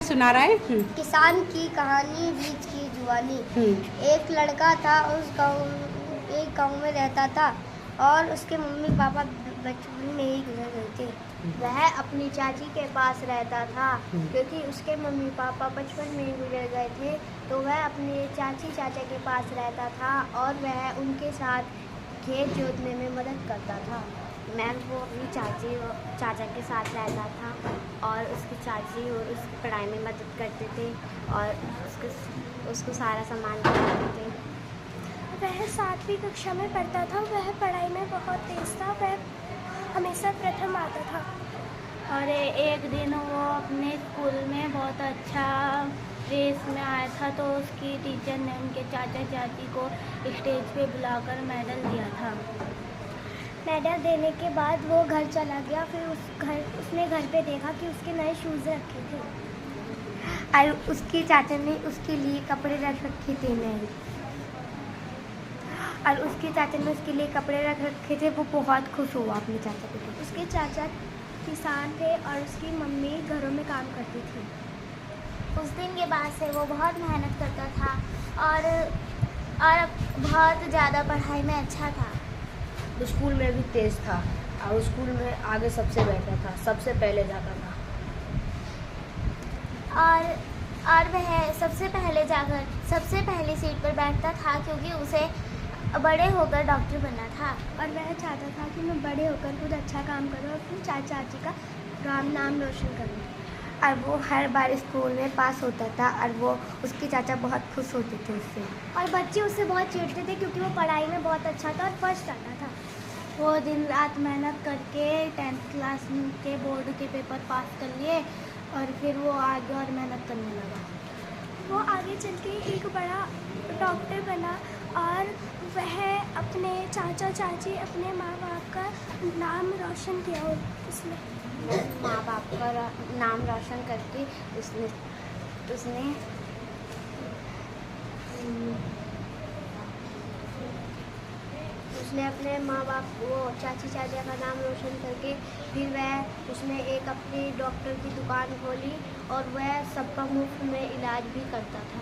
सुना रहा है। किसान की कहानी, बीज की जुबानी। एक लड़का था, एक गांव में रहता था और उसके मम्मी पापा बचपन में ही गुजर गए थे। वह अपनी चाची के पास रहता था क्योंकि उसके मम्मी पापा बचपन में ही गुजर गए थे, तो वह अपने चाची चाचा के पास रहता था और वह उनके साथ खेत जोतने में मदद करता था। वो अपनी चाची और चाचा के साथ रहता था और उसकी चाची और उसकी पढ़ाई में मदद करते थे और उसको सारा सामान दिलाते थे। वह 7वीं कक्षा में पढ़ता था। वह पढ़ाई में बहुत तेज था। वह हमेशा प्रथम आता था। और एक दिन वो अपने स्कूल में बहुत अच्छा रेस में आया था, तो उसकी टीचर ने उनके चाचा चाची को स्टेज पे बुलाकर मेडल दिया था। मेडल देने के बाद वो घर चला गया। फिर उसने घर पे देखा कि उसके नए शूज़ रखे थे और उसके चाचा ने उसके लिए कपड़े रख रखे थे नए, और उसके चाचा ने उसके लिए कपड़े रख रखे थे। वो बहुत खुश हुआ अपने चाचा को देख। उसके चाचा किसान थे और उसकी मम्मी घरों में काम करती थी। उस दिन के बाद से वो बहुत मेहनत करता था और बहुत ज़्यादा पढ़ाई में अच्छा था। स्कूल में भी तेज था और स्कूल में आगे सबसे बैठा था, सबसे पहले जाता था। और वह सबसे पहले जाकर सबसे पहली सीट पर बैठता था क्योंकि उसे बड़े होकर डॉक्टर बनना था। और वह चाहता था कि मैं बड़े होकर कुछ अच्छा काम करूं और अपनी चाचा चाची का नाम रोशन करूं। और वो हर बार स्कूल में पास होता था और वो उसके चाचा बहुत खुश होते थे उससे। और बच्चे उससे बहुत चिढ़ते थे क्योंकि वो पढ़ाई में बहुत अच्छा था और फर्स्ट आता था। वो दिन रात मेहनत करके 10th क्लास के बोर्ड के पेपर पास कर लिए और फिर वो आगे और मेहनत करने लगा। वो आगे चल के एक बड़ा डॉक्टर बना और वह अपने चाचा चाची अपने माँ बाप का नाम रोशन किया। और उसने माँ बाप का नाम रोशन करके उसने अपने माँ बाप वो चाची चाचा का नाम रोशन करके फिर उसने एक अपनी डॉक्टर की दुकान खोली और वह सबका मुफ्त में इलाज भी करता था।